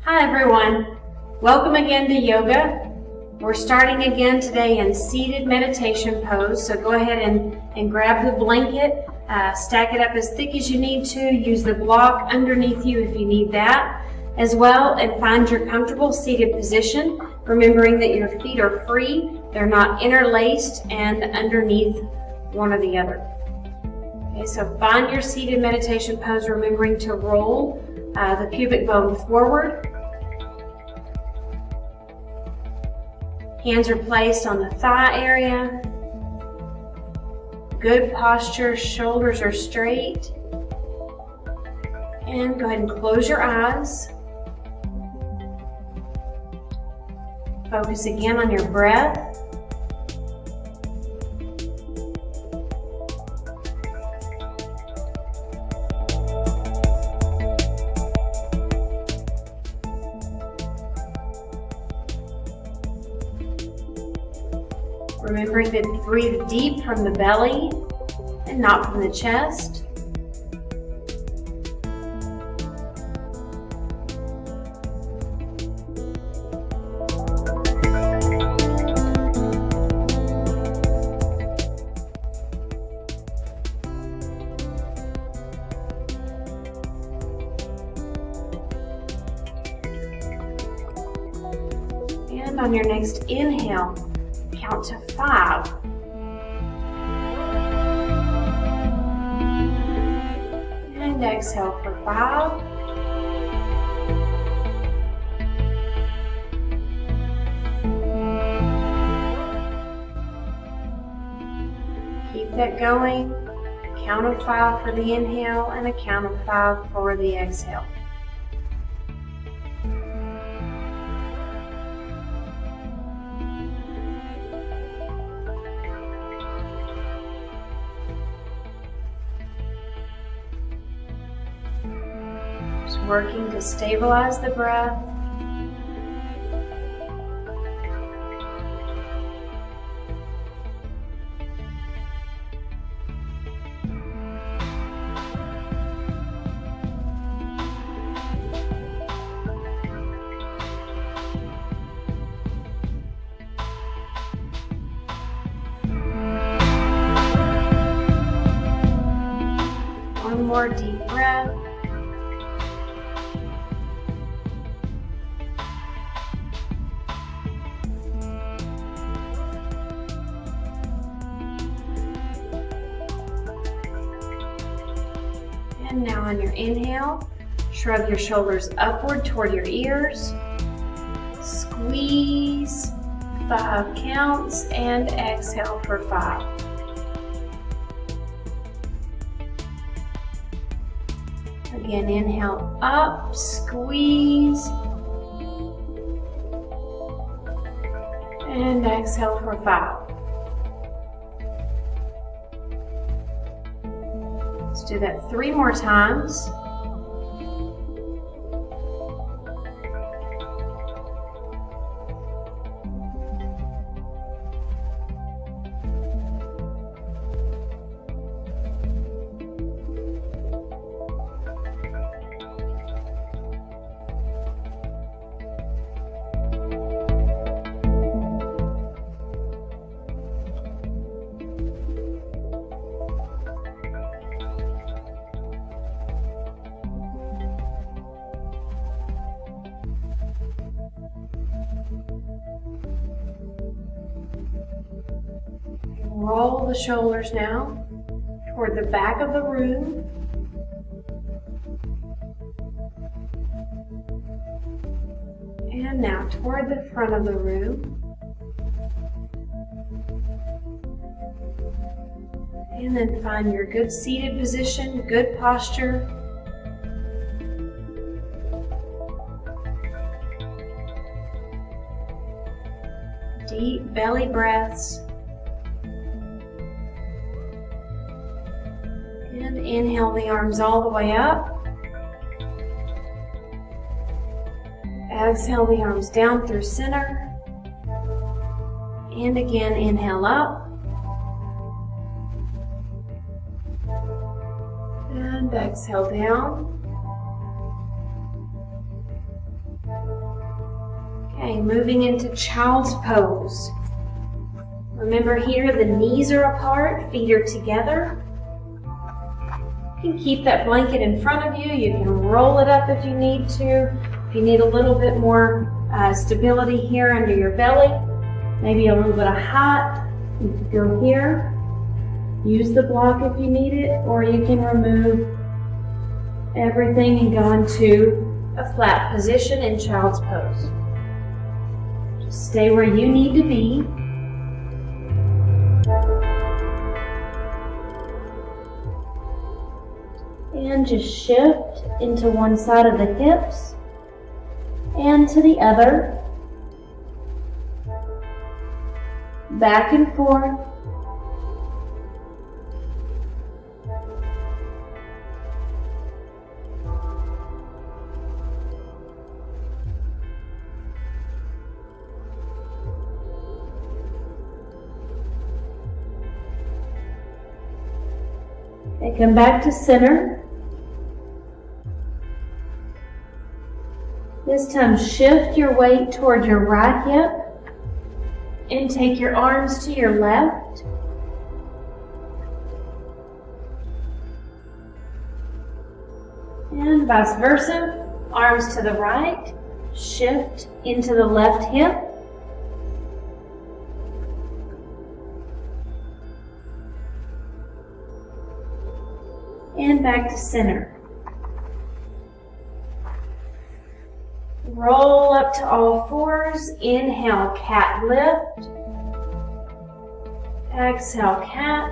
Hi everyone, welcome again to yoga. We're starting again today in seated meditation pose, so go ahead and grab the blanket, stack it up as thick as you need to, use the block underneath you if you need that as well, and find your comfortable seated position, remembering that your feet are free, they're not interlaced and underneath one or the other. Okay, so find your seated meditation pose, remembering to roll the pubic bone forward. Hands are placed on the thigh area. Good posture, shoulders are straight. And go ahead and close your eyes. Focus again on your breath. Remembering to breathe deep from the belly and not from the chest. And on your next inhale, count to 5. And exhale for 5. Keep that going. Count of 5 for the inhale and a count of 5 for the exhale. Working to stabilize the breath. One more deep breath. And now on your inhale, shrug your shoulders upward toward your ears. Squeeze 5 counts and exhale for 5. Again, inhale up, squeeze, and exhale for 5. Let's do that 3 more times. Roll the shoulders now toward the back of the room. And now toward the front of the room. And then find your good seated position, good posture. Deep belly breaths. And inhale the arms all the way up. Exhale the arms down through center. And again, inhale up. And exhale down. Okay, moving into child's pose. Remember here, the knees are apart, feet are together. You can keep that blanket in front of you. You can roll it up if you need to. If you need a little bit more stability here under your belly, maybe a little bit of height, you can go here. Use the block if you need it, or you can remove everything and go into a flat position in child's pose. Just stay where you need to be. And just shift into one side of the hips and to the other. Back and forth. And come back to center. This time shift your weight toward your right hip and take your arms to your left. And vice versa, arms to the right, shift into the left hip. And back to center. Roll up to all fours. Inhale, cat lift. Exhale, cat.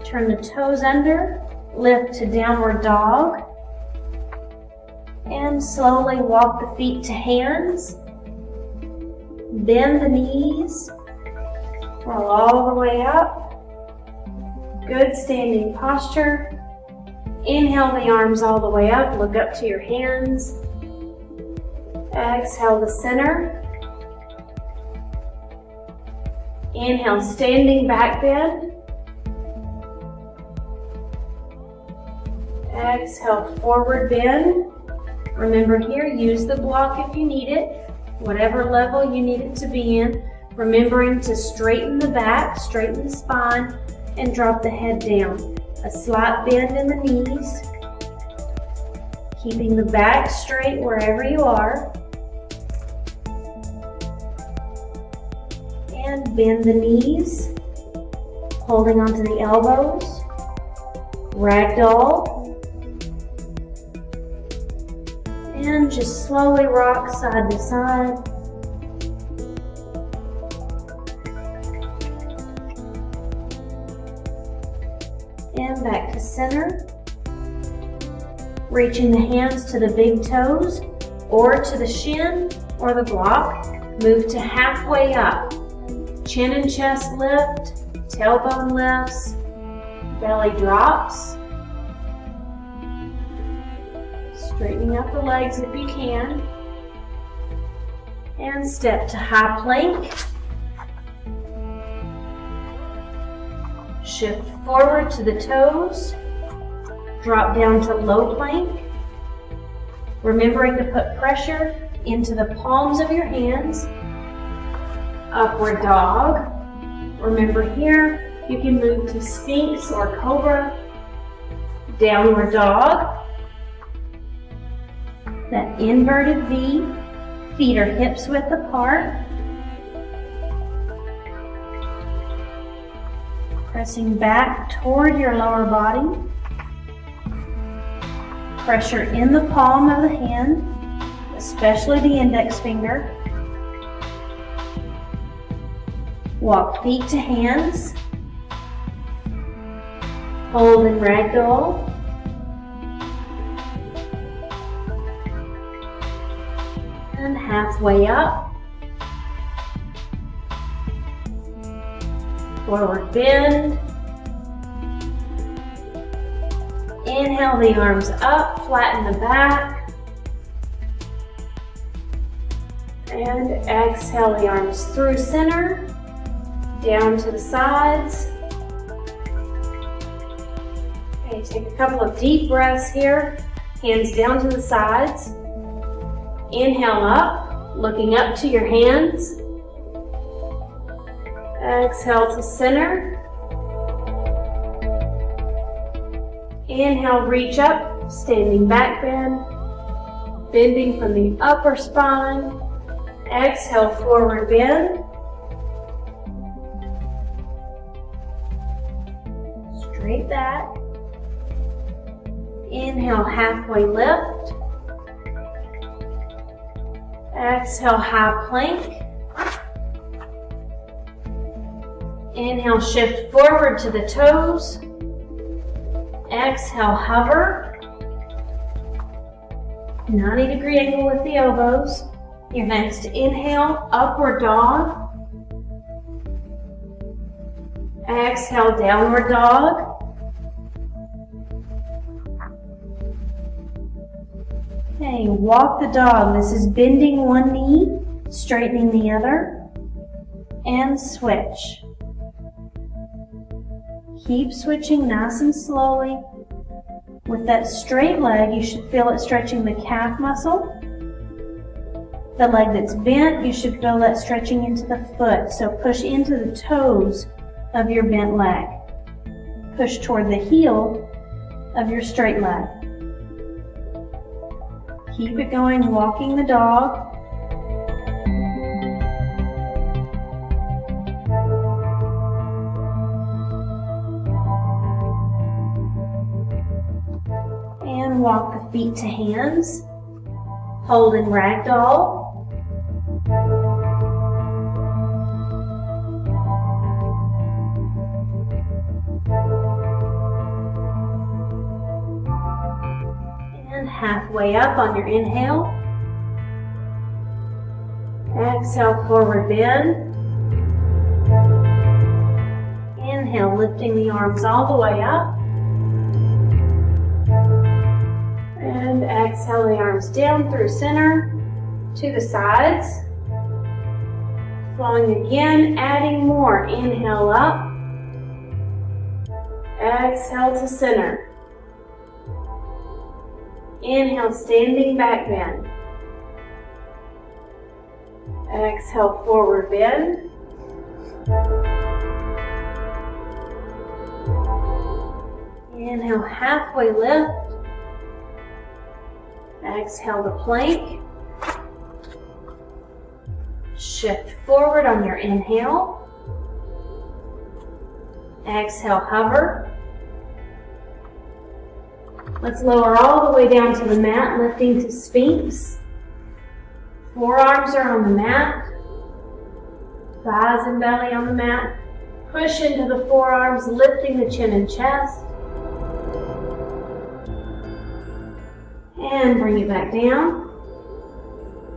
Turn the toes under. Lift to downward dog. And slowly walk the feet to hands. Bend the knees. Roll all the way up. Good standing posture. Inhale the arms all the way up, look up to your hands. Exhale to center. Inhale, standing back bend. Exhale, forward bend. Remember here, use the block if you need it, whatever level you need it to be in. Remembering to straighten the back, straighten the spine, and drop the head down. A slight bend in the knees, keeping the back straight wherever you are. And bend the knees, holding onto the elbows. Ragdoll. And just slowly rock side to side. And back to center. Reaching the hands to the big toes or to the shin or the block. Move to halfway up. Chin and chest lift, tailbone lifts, belly drops. Straightening up the legs if you can. And step to high plank. Shift forward to the toes. Drop down to low plank. Remembering to put pressure into the palms of your hands. Upward dog. Remember here, you can move to Sphinx or Cobra. Downward dog. That inverted V. Feet are hips width apart. Pressing back toward your lower body. Pressure in the palm of the hand, especially the index finger. Walk feet to hands. Hold in ragdoll. And halfway up. Forward bend. Inhale the arms up, flatten the back. And exhale the arms through center, down to the sides. Okay, take a couple of deep breaths here. Hands down to the sides. Inhale up, looking up to your hands. Exhale to center. Inhale, reach up, standing back bend, bending from the upper spine. Exhale, forward bend. Straight back. Inhale, halfway lift. Exhale, high plank. Inhale, shift forward to the toes. Exhale, hover. 90-degree angle with the elbows. Your next inhale, upward dog. Exhale, downward dog. Okay, walk the dog. This is bending one knee, straightening the other, and switch. Keep switching nice and slowly. With that straight leg, you should feel it stretching the calf muscle. The leg that's bent, you should feel that stretching into the foot. So push into the toes of your bent leg. Push toward the heel of your straight leg. Keep it going, walking the dog. And walk the feet to hands, holding ragdoll. And halfway up on your inhale. Exhale, forward bend. Inhale, lifting the arms all the way up. And exhale the arms down through center to the sides. Flowing again, adding more. Inhale up. Exhale to center. Inhale, standing back bend. Exhale, forward bend. Inhale, halfway lift. Exhale to plank. Shift forward on your inhale. Exhale, hover. Let's lower all the way down to the mat, lifting to Sphinx. Forearms are on the mat. Thighs and belly on the mat. Push into the forearms, lifting the chin and chest. And bring it back down.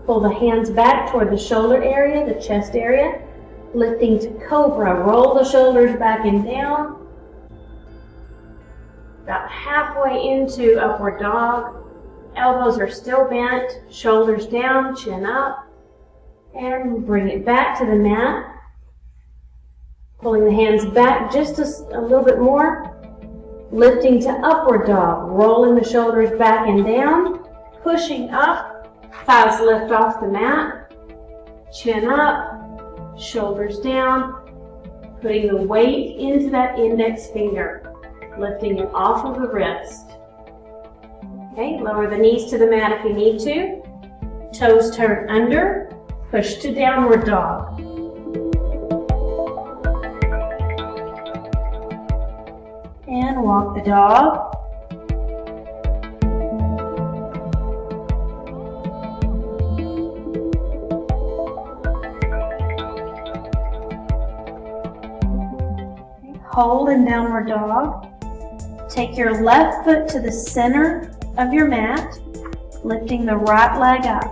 Pull the hands back toward the shoulder area, the chest area. Lifting to cobra. Roll the shoulders back and down. About halfway into upward dog. Elbows are still bent. Shoulders down, chin up. And bring it back to the mat. Pulling the hands back just a little bit more. Lifting to upward dog, rolling the shoulders back and down, pushing up, thighs lift off the mat, chin up, shoulders down, putting the weight into that index finger, lifting it off of the wrist. Okay, lower the knees to the mat if you need to, toes turn under, push to downward dog. And walk the dog. Hold in downward dog. Take your left foot to the center of your mat, lifting the right leg up.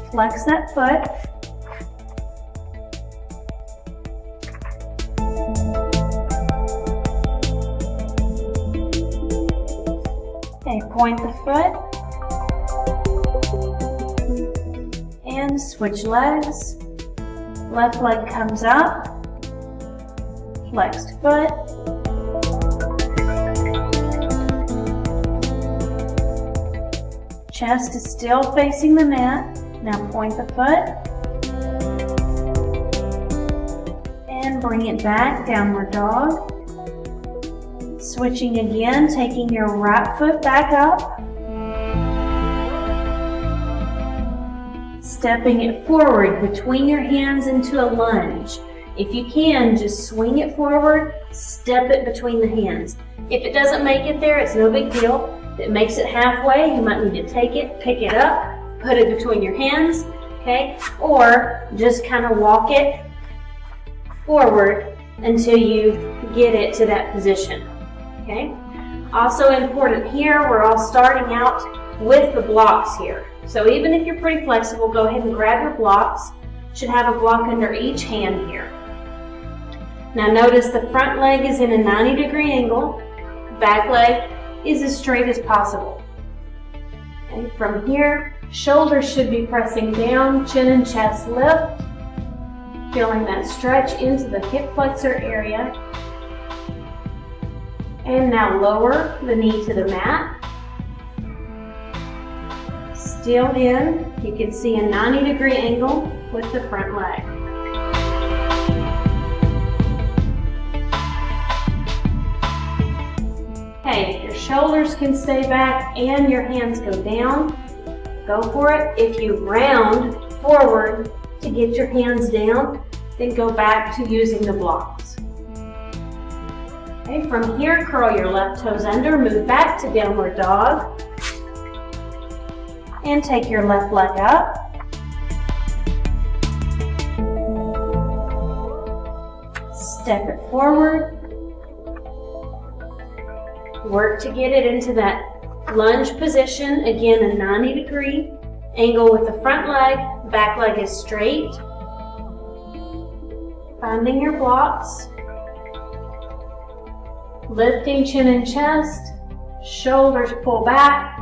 Flex that foot. Okay, point the foot and switch legs. Left leg comes up, flexed foot. Chest is still facing the mat. Now point the foot. And bring it back, downward dog. Switching again, taking your right foot back up. Stepping it forward between your hands into a lunge. If you can, just swing it forward, step it between the hands. If it doesn't make it there, it's no big deal. If it makes it halfway, you might need to take it, pick it up, put it between your hands, okay? Or just kind of walk it forward until you get it to that position, okay? Also important here, we're all starting out with the blocks here. So even if you're pretty flexible, go ahead and grab your blocks. Should have a block under each hand here. Now notice the front leg is in a 90-degree angle. Back leg is as straight as possible. Okay, from here, shoulders should be pressing down, chin and chest lift. Feeling that stretch into the hip flexor area. And now lower the knee to the mat. Still in, you can see a 90-degree angle with the front leg. Okay, your shoulders can stay back and your hands go down. Go for it. If you round forward to get your hands down, then go back to using the blocks. Okay, from here, curl your left toes under, move back to downward dog. And take your left leg up. Step it forward. Work to get it into that lunge position. Again, a 90-degree angle with the front leg. Back leg is straight. Finding your blocks. Lifting chin and chest. Shoulders pull back.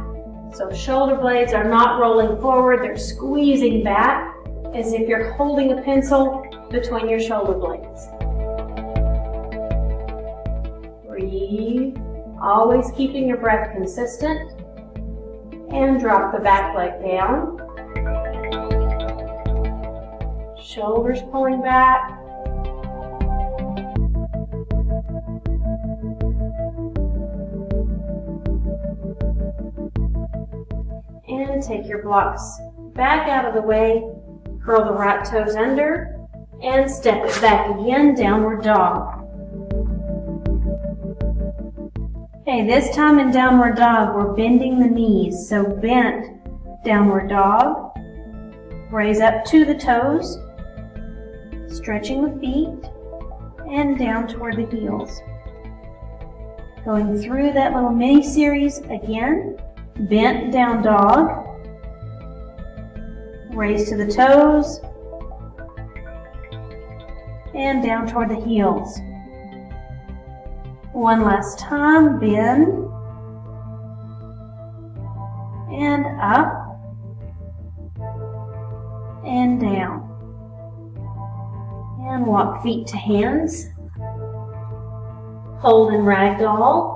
So shoulder blades are not rolling forward, they're squeezing back as if you're holding a pencil between your shoulder blades. Breathe, always keeping your breath consistent. And drop the back leg down. Shoulders pulling back. And take your blocks back out of the way, curl the right toes under, and step it back again, downward dog. Okay, this time in downward dog, we're bending the knees. So bent downward dog, raise up to the toes, stretching the feet, and down toward the heels. Going through that little mini series again. Bent down dog, raise to the toes, and down toward the heels. One last time, bend, and up, and down. And walk feet to hands, hold in ragdoll.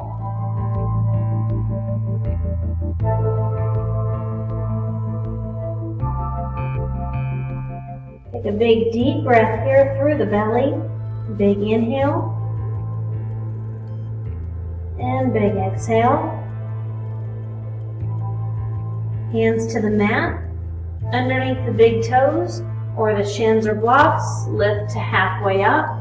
Take a big deep breath here through the belly. Big inhale. And big exhale. Hands to the mat. Underneath the big toes or the shins or blocks, lift to halfway up.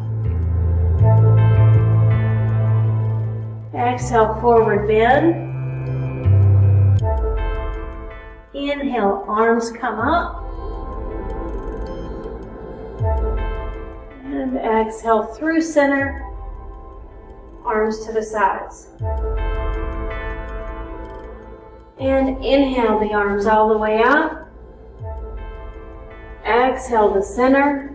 Exhale, forward bend. Inhale, arms come up. And exhale through center, arms to the sides. And inhale the arms all the way up. Exhale to center.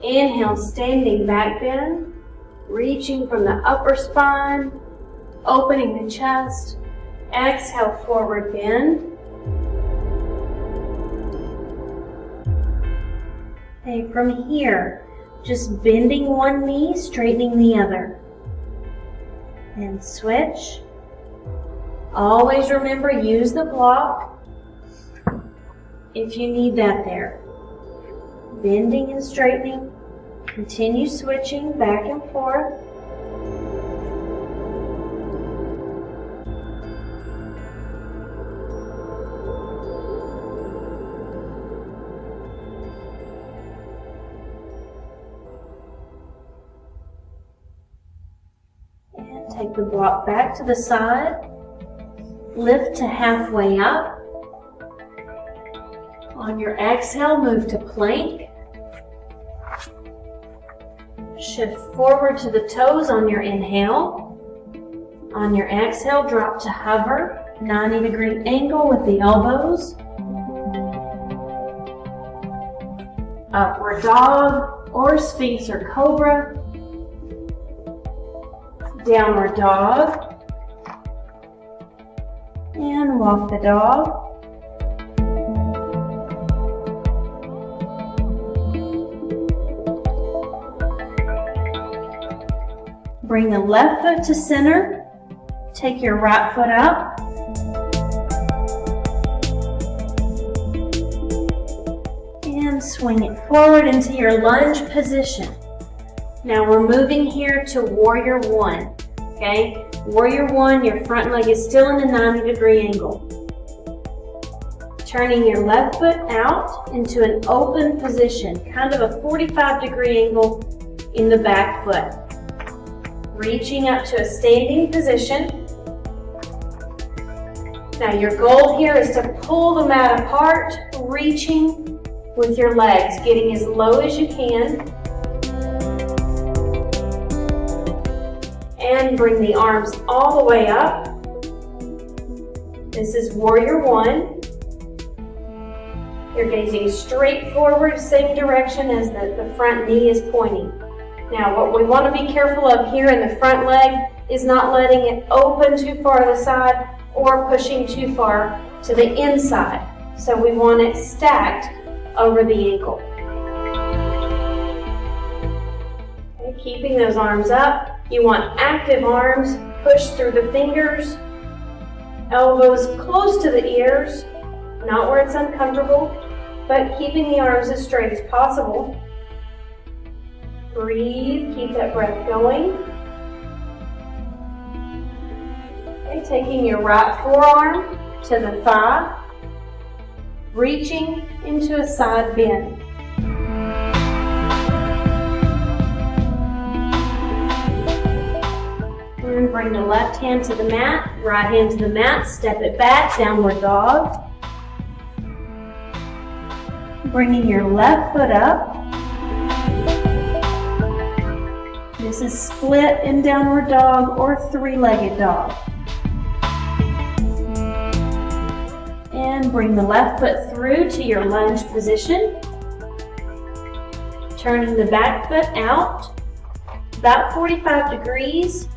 Inhale, standing back bend, reaching from the upper spine, opening the chest. Exhale, forward bend. Okay, from here, just bending one knee, straightening the other. And switch. Always remember, use the block if you need that there. Bending and straightening. Continue switching back and forth. And take the block back to the side. Lift to halfway up. On your exhale, move to plank. Shift forward to the toes on your inhale. On your exhale, drop to hover, 90-degree angle with the elbows. Upward dog or Sphinx or Cobra. Downward dog. And walk the dog. Bring the left foot to center. Take your right foot up. And swing it forward into your lunge position. Now we're moving here to Warrior One. Okay? Warrior One, your front leg is still in a 90-degree angle. Turning your left foot out into an open position, kind of a 45-degree angle in the back foot. Reaching up to a standing position. Now your goal here is to pull the mat apart, reaching with your legs, getting as low as you can. And bring the arms all the way up. This is Warrior One. You're gazing straight forward, same direction as the front knee is pointing. Now what we want to be careful of here in the front leg is not letting it open too far to the side or pushing too far to the inside. So we want it stacked over the ankle. Okay, keeping those arms up. You want active arms, push through the fingers, elbows close to the ears, not where it's uncomfortable, but keeping the arms as straight as possible. Breathe, keep that breath going. Okay, taking your right forearm to the thigh, reaching into a side bend. And bring the left hand to the mat, right hand to the mat, step it back, downward dog. Bringing your left foot up. This is split in downward dog or three-legged dog. And bring the left foot through to your lunge position. Turning the back foot out, about 45 degrees.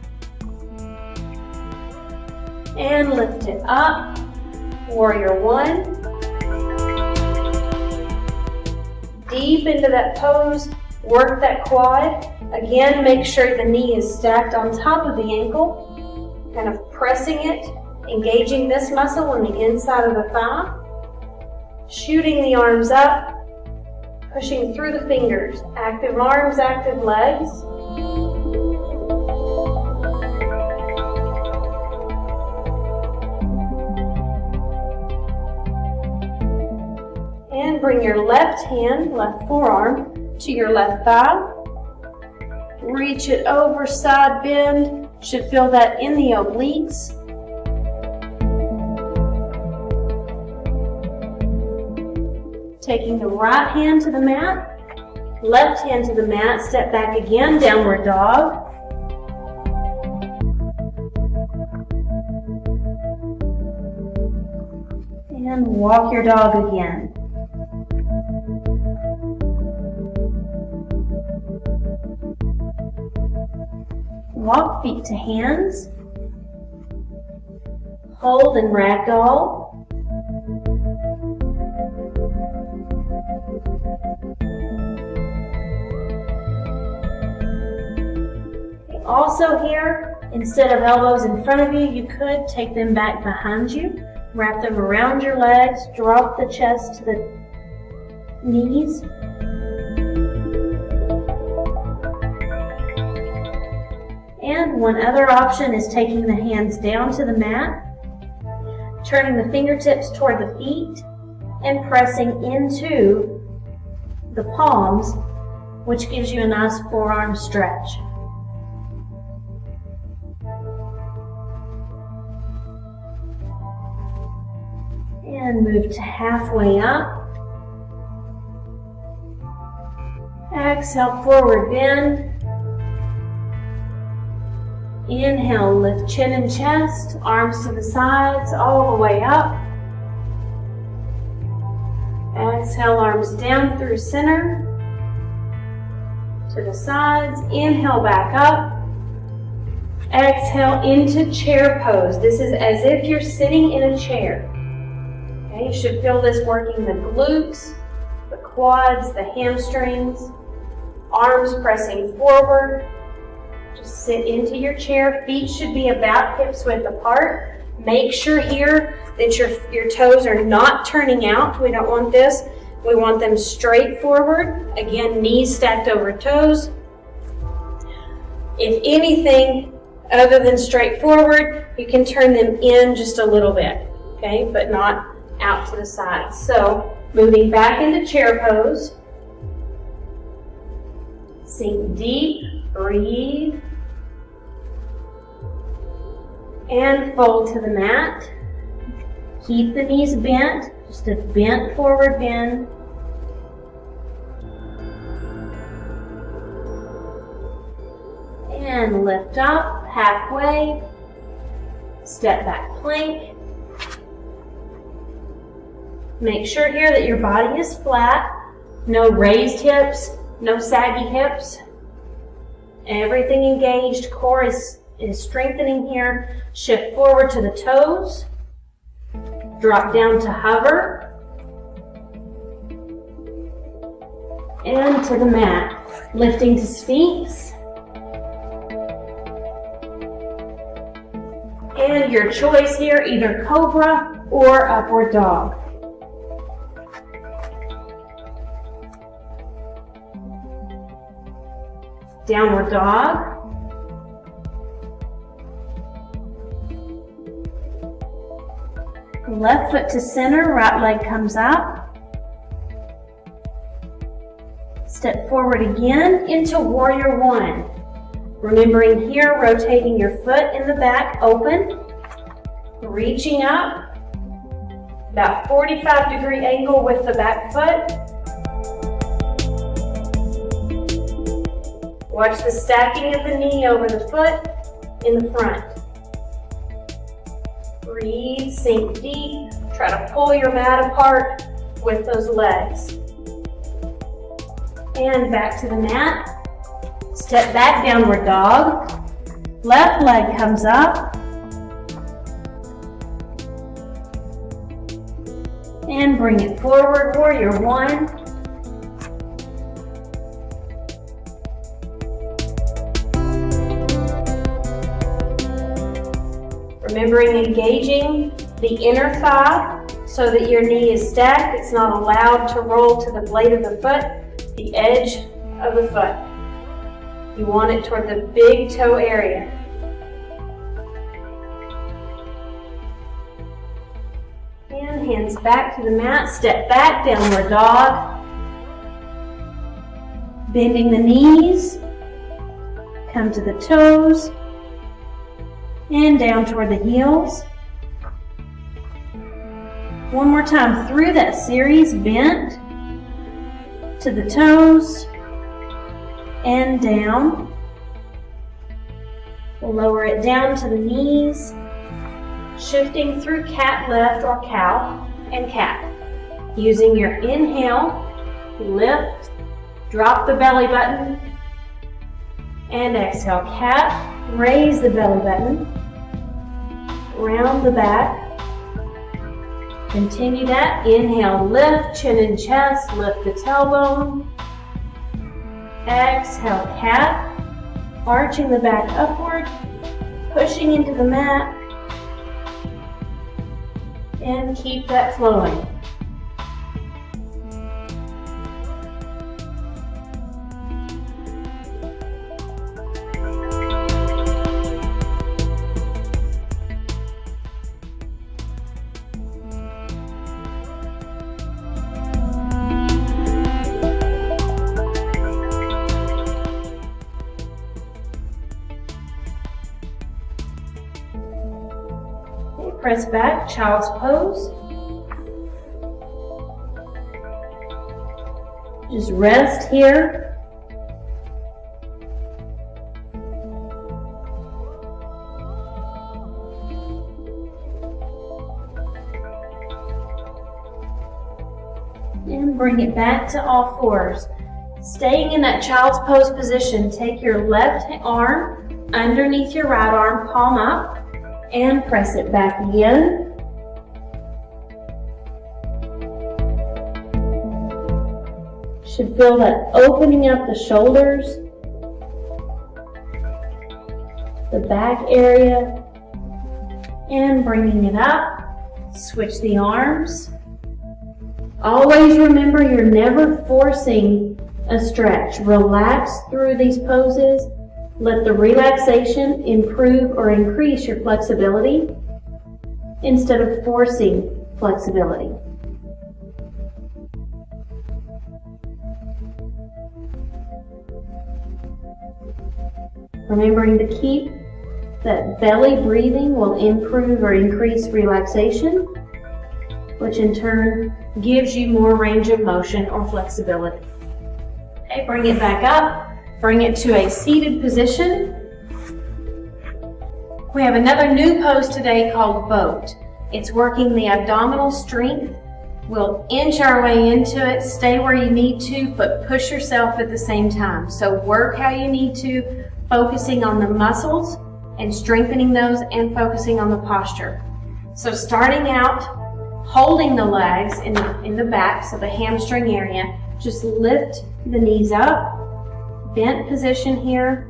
And lift it up, Warrior One. Deep into that pose, work that quad. Again, make sure the knee is stacked on top of the ankle, kind of pressing it, engaging this muscle on the inside of the thigh. Shooting the arms up, pushing through the fingers. Active arms, active legs. And bring your left hand, left forearm, to your left thigh. Reach it over, side bend. Should feel that in the obliques. Taking the right hand to the mat, left hand to the mat, step back again, downward dog. And walk your dog again. Walk feet to hands. Hold and ragdoll. Also here, Instead of elbows in front of you, you could take them back behind you, wrap them around your legs, drop the chest to the knees. And one other option is taking the hands down to the mat, turning the fingertips toward the feet, and pressing into the palms, which gives you a nice forearm stretch. And move to halfway up. Exhale, forward bend. Inhale, lift chin and chest, arms to the sides, all the way up. Exhale, arms down through center, to the sides. Inhale, back up. Exhale into chair pose. This is as if you're sitting in a chair. Okay, you should feel this working the glutes, the quads, the hamstrings, arms pressing forward. Just sit into your chair. Feet should be about hips width apart. Make sure here that your toes are not turning out. We don't want this. We want them straight forward. Again, knees stacked over toes. If anything other than straight forward, you can turn them in just a little bit, okay, but not out to the side. So, moving back into chair pose. Sink deep, breathe, and fold to the mat. Keep the knees bent, just a bent forward bend. And lift up, halfway, step back plank. Make sure here that your body is flat, no raised hips, no saggy hips. Everything engaged, core is strengthening here. Shift forward to the toes. Drop down to hover. And to the mat. Lifting to Sphinx. And your choice here, either Cobra or Upward Dog. Downward Dog. Left foot to center, right leg comes up. Step forward again into Warrior One. Remembering here, rotating your foot in the back open, reaching up, about 45-degree angle with the back foot. Watch the stacking of the knee over the foot in the front. Breathe, sink deep. Try to pull your mat apart with those legs. And back to the mat. Step back, Downward Dog. Left leg comes up. And bring it forward, Warrior One. Remembering engaging the inner thigh so that your knee is stacked. It's not allowed to roll to the blade of the foot, the edge of the foot. You want it toward the big toe area. And hands back to the mat. Step back, Downward Dog. Bending the knees. Come to the toes. And down toward the heels. One more time through that series, bent to the toes and down. We'll lower it down to the knees, shifting through cat left or cow and cat. Using your inhale, lift, drop the belly button, and exhale, cat. Raise the belly button, round the back. Continue that. Inhale, lift, chin and chest, lift the tailbone. Exhale, cat, arching the back upward. pushing into the mat, and keep that flowing. Press back, child's pose. Just rest here. And bring it back to all fours. Staying in that child's pose position, take your left arm underneath your right arm, palm up, and press it back in. Should feel that opening up the shoulders, the back area, and bringing it up. Switch the arms. Always remember you're never forcing a stretch. Relax through these poses. Let the relaxation improve or increase your flexibility instead of forcing flexibility. Remembering to keep that belly breathing will improve or increase relaxation, which in turn gives you more range of motion or flexibility. Okay, bring it back up. Bring it to a seated position. We have another new pose today called boat. It's working the abdominal strength. We'll inch our way into it, stay where you need to, but push yourself at the same time. So work how you need to, focusing on the muscles and strengthening those and focusing on the posture. So starting out, holding the legs in the back, so the hamstring area, just lift the knees up. Bent position here.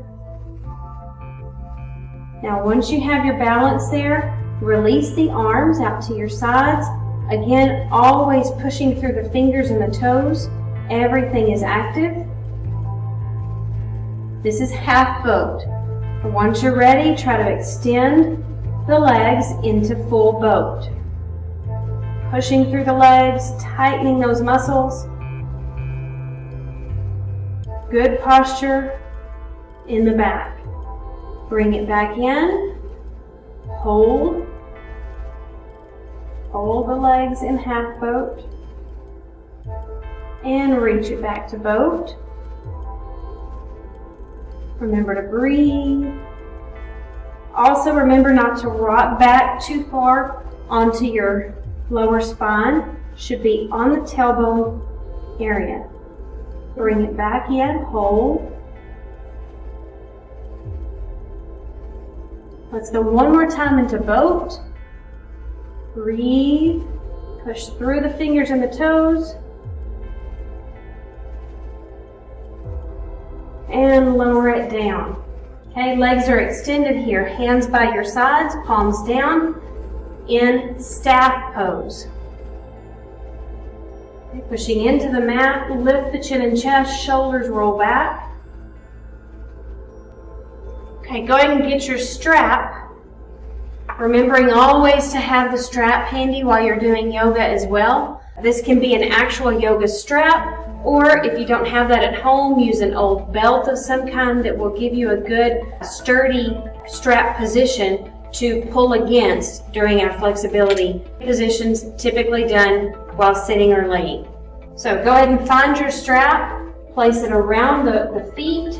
Now once you have your balance there, release the arms out to your sides. Again, always pushing through the fingers and the toes. Everything is active. This is half boat. And once you're ready, try to extend the legs into full boat. Pushing through the legs, tightening those muscles. Good posture in the back. Bring it back in. Hold. Hold the legs in half boat. And reach it back to boat. Remember to breathe. Also remember not to rock back too far onto your lower spine. Should be on the tailbone area. Bring it back in, hold. Let's go one more time into boat. Breathe, push through the fingers and the toes. And lower it down. Okay, legs are extended here, hands by your sides, palms down in staff pose. Okay, pushing into the mat, lift the chin and chest, shoulders roll back. Okay, go ahead and get your strap. Remembering always to have the strap handy while you're doing yoga as well. This can be an actual yoga strap, or if you don't have that at home, use an old belt of some kind that will give you a good sturdy strap position to pull against during our flexibility positions, typically done while sitting or laying. So go ahead and find your strap, place it around the feet.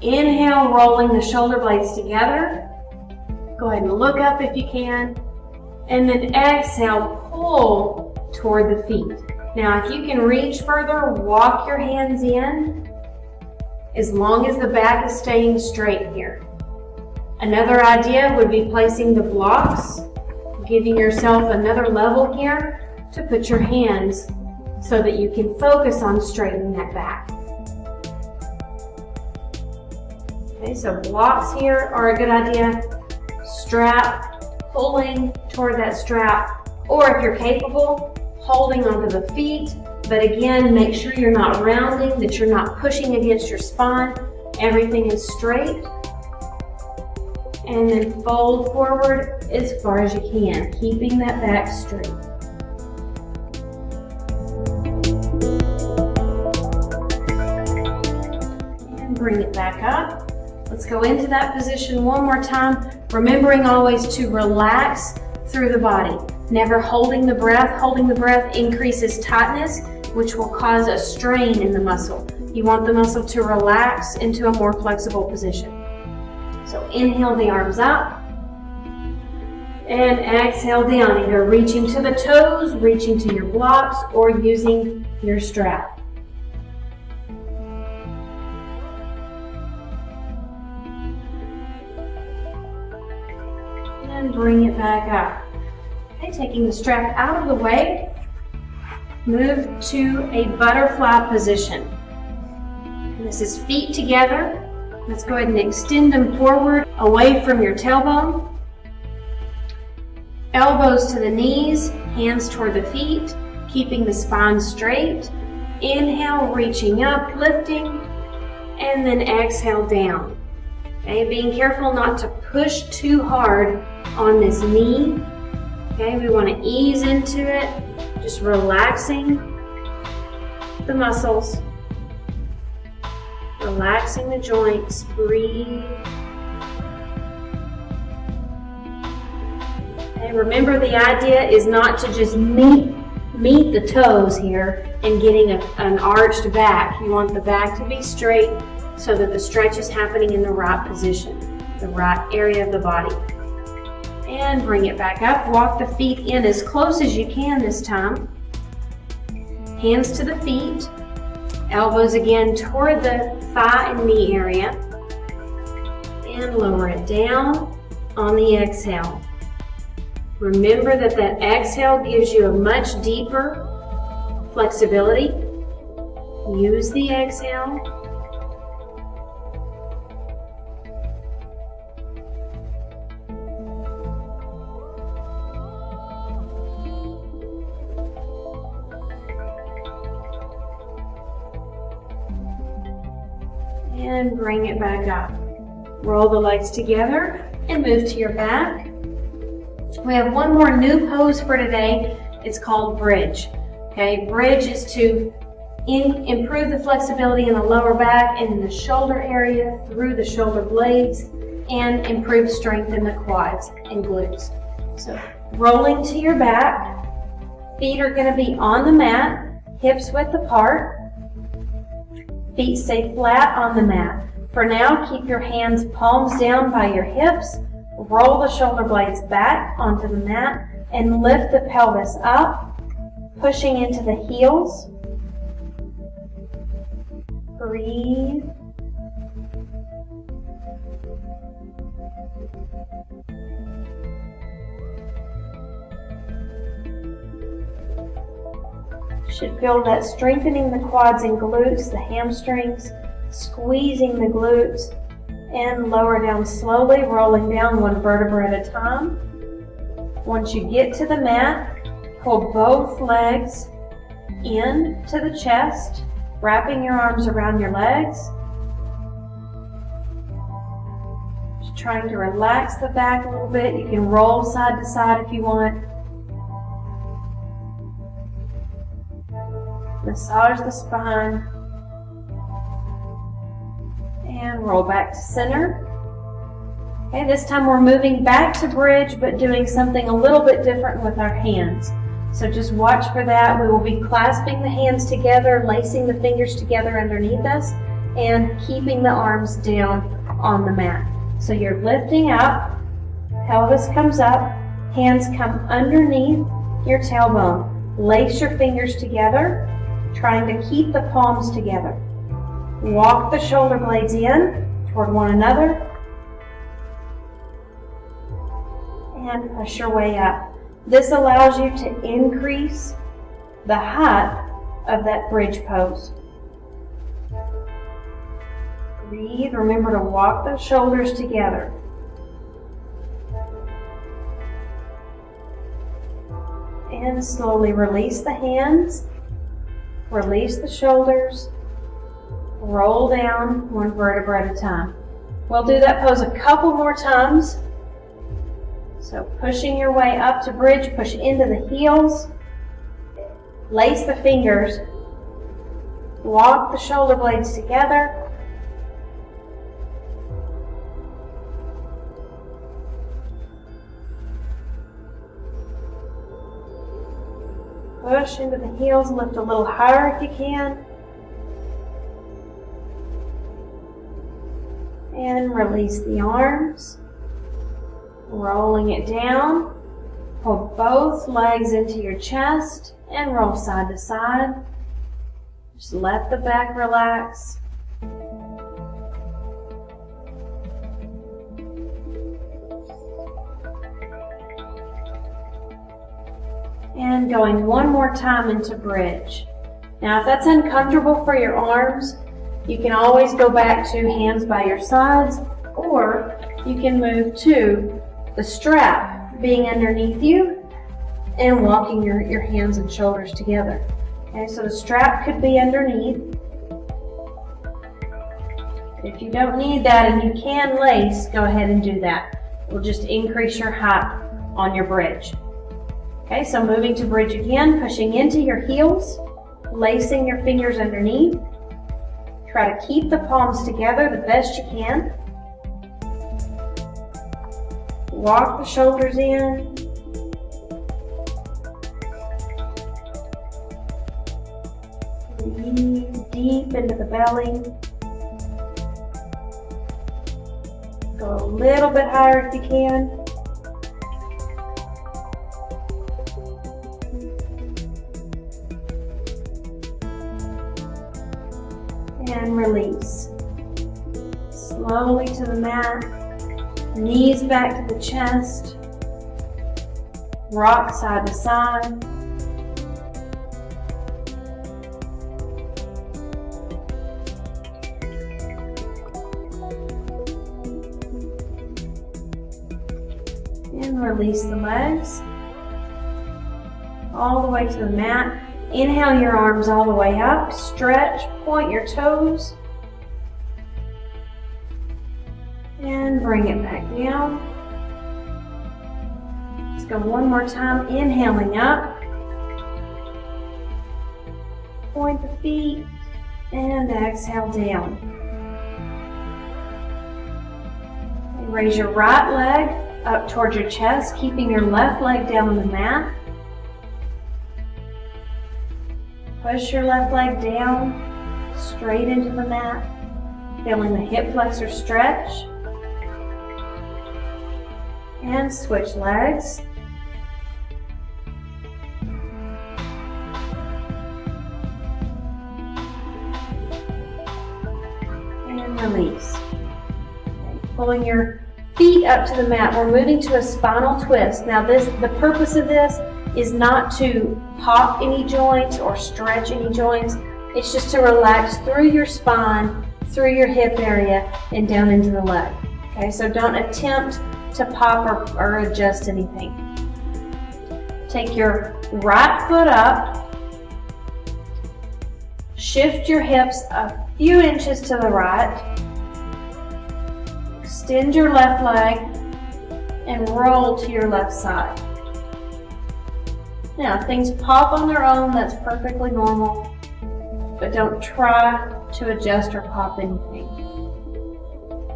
Inhale, rolling the shoulder blades together. Go ahead and look up if you can. And then exhale, pull toward the feet. Now if you can reach further, walk your hands in as long as the back is staying straight here. Another idea would be placing the blocks, giving yourself another level here to put your hands so that you can focus on straightening that back. Okay, so blocks here are a good idea. Strap, pulling toward that strap, or if you're capable, holding onto the feet. But again, make sure you're not rounding, that you're not pushing against your spine. Everything is straight. And then fold forward as far as you can, keeping that back straight. And bring it back up. Let's go into that position one more time, remembering always to relax through the body. Never holding the breath. Holding the breath increases tightness, which will cause a strain in the muscle. You want the muscle to relax into a more flexible position. So inhale the arms up and exhale down, either reaching to the toes, reaching to your blocks, or using your strap. And bring it back up. Okay, taking the strap out of the way, move to a butterfly position. And this is feet together. Let's go ahead and extend them forward away from your tailbone. Elbows to the knees, hands toward the feet, keeping the spine straight. Inhale, reaching up, lifting, and then exhale down. Okay, being careful not to push too hard on this knee. Okay, we want to ease into it, just relaxing the muscles. Relaxing the joints, breathe. And remember, the idea is not to just meet the toes here and getting an arched back. You want the back to be straight so that the stretch is happening in the right position, the right area of the body. And bring it back up. Walk the feet in as close as you can this time. Hands to the feet. Elbows again toward the thigh and knee area. And lower it down on the exhale. Remember that that exhale gives you a much deeper flexibility. Use the exhale. And bring it back up. Roll the legs together and move to your back. We have one more new pose for today. It's called bridge. Okay, bridge is to improve the flexibility in the lower back and in the shoulder area through the shoulder blades and improve strength in the quads and glutes. So rolling to your back, feet are going to be on the mat, hips width apart. Feet stay flat on the mat. For now, keep your hands palms down by your hips. Roll the shoulder blades back onto the mat and lift the pelvis up, pushing into the heels. Breathe. Should feel that strengthening the quads and glutes, the hamstrings, squeezing the glutes, and lower down slowly, rolling down one vertebra at a time. Once you get to the mat, pull both legs in to the chest, wrapping your arms around your legs. Just trying to relax the back a little bit. You can roll side to side if you want. Massage the spine. And roll back to center. Okay, this time we're moving back to bridge, but doing something a little bit different with our hands. So just watch for that. We will be clasping the hands together, lacing the fingers together underneath us, and keeping the arms down on the mat. So you're lifting up, pelvis comes up, hands come underneath your tailbone. Lace your fingers together, trying to keep the palms together. Walk the shoulder blades in toward one another and push your way up. This allows you to increase the height of that bridge pose. Breathe. Remember to walk those shoulders together. And slowly release the hands, release the shoulders, roll down one vertebra at a time. We'll do that pose a couple more times. So pushing your way up to bridge, push into the heels, lace the fingers, walk the shoulder blades together. Push into the heels, lift a little higher if you can. And release the arms. Rolling it down. Pull both legs into your chest and roll side to side. Just let the back relax. And going one more time into bridge. Now if that's uncomfortable for your arms, you can always go back to hands by your sides, or you can move to the strap being underneath you and walking your hands and shoulders together. Okay, so the strap could be underneath. If you don't need that and you can lace, go ahead and do that. It will just increase your height on your bridge. Okay, so moving to bridge again, pushing into your heels, lacing your fingers underneath. Try to keep the palms together the best you can. Walk the shoulders in. Breathe deep into the belly. Go a little bit higher if you can. And release. Slowly to the mat. Knees back to the chest. Rock side to side. And release the legs. All the way to the mat. Inhale your arms all the way up. Stretch, point your toes. And bring it back down. Let's go one more time. Inhaling up. Point the feet. And exhale down. And raise your right leg up towards your chest, keeping your left leg down on the mat. Push your left leg down, straight into the mat, feeling the hip flexor stretch. And switch legs. And release. Okay, pulling your feet up to the mat, we're moving to a spinal twist. Now the purpose of this is not to pop any joints or stretch any joints. It's just to relax through your spine, through your hip area, and down into the leg. Okay, so don't attempt to pop or adjust anything. Take your right foot up, shift your hips a few inches to the right, extend your left leg, and roll to your left side. Now, if things pop on their own, that's perfectly normal, but don't try to adjust or pop anything.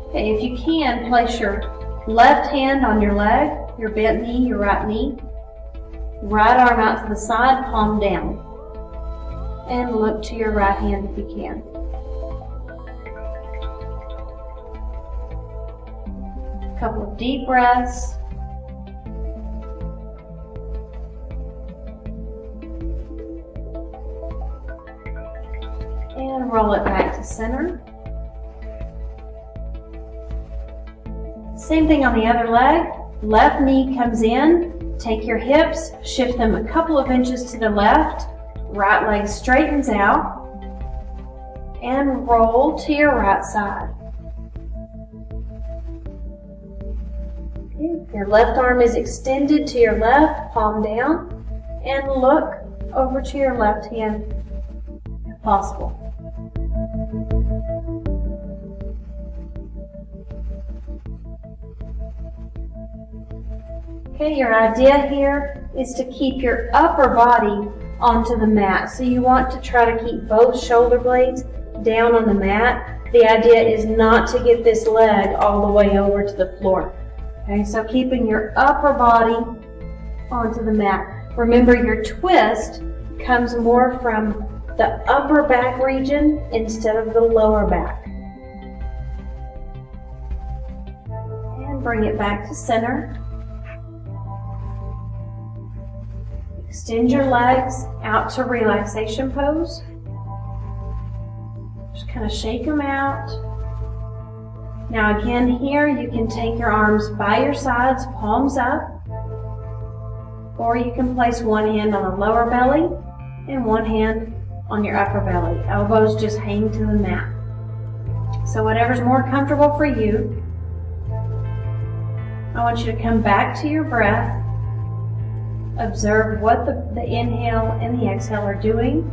Okay, if you can, place your left hand on your leg, your bent knee, your right knee, right arm out to the side, palm down, and look to your right hand if you can. A couple of deep breaths. And roll it back to center. Same thing on the other leg. Left knee comes in. Take your hips, shift them a couple of inches to the left. Right leg straightens out. And roll to your right side. Your left arm is extended to your left, palm down, and look over to your left hand if possible. Okay, your idea here is to keep your upper body onto the mat. So you want to try to keep both shoulder blades down on the mat. The idea is not to get this leg all the way over to the floor. Okay, so keeping your upper body onto the mat. Remember, your twist comes more from the upper back region instead of the lower back. And bring it back to center. Extend your legs out to relaxation pose. Just kind of shake them out. Now again, here you can take your arms by your sides, palms up, or you can place one hand on the lower belly and one hand on your upper belly. Elbows just hang to the mat. So whatever's more comfortable for you. I want you to come back to your breath. Observe what the inhale and the exhale are doing.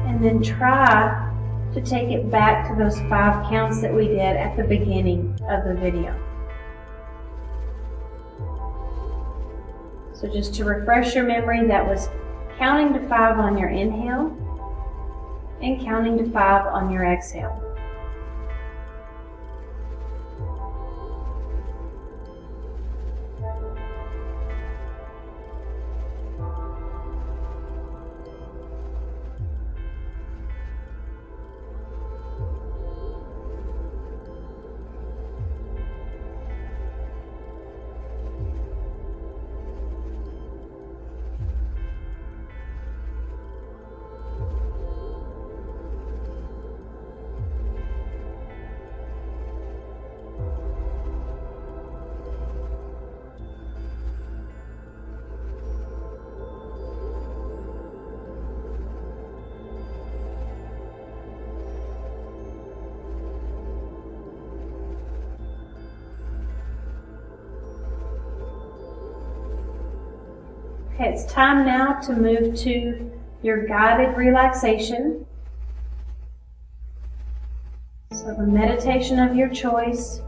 And then try to take it back to those 5 counts that we did at the beginning of the video. So just to refresh your memory, that was counting to 5 on your inhale and counting to 5 on your exhale. Okay, it's time now to move to your guided relaxation. So the meditation of your choice.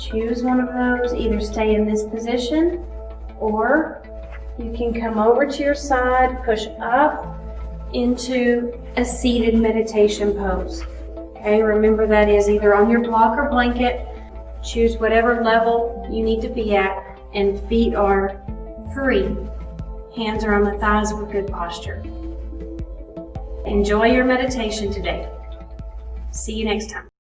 Choose one of those, either stay in this position or you can come over to your side, push up into a seated meditation pose. Okay, remember that is either on your block or blanket. Choose whatever level you need to be at. And feet are free. Hands are on the thighs with good posture. Enjoy your meditation today. See you next time.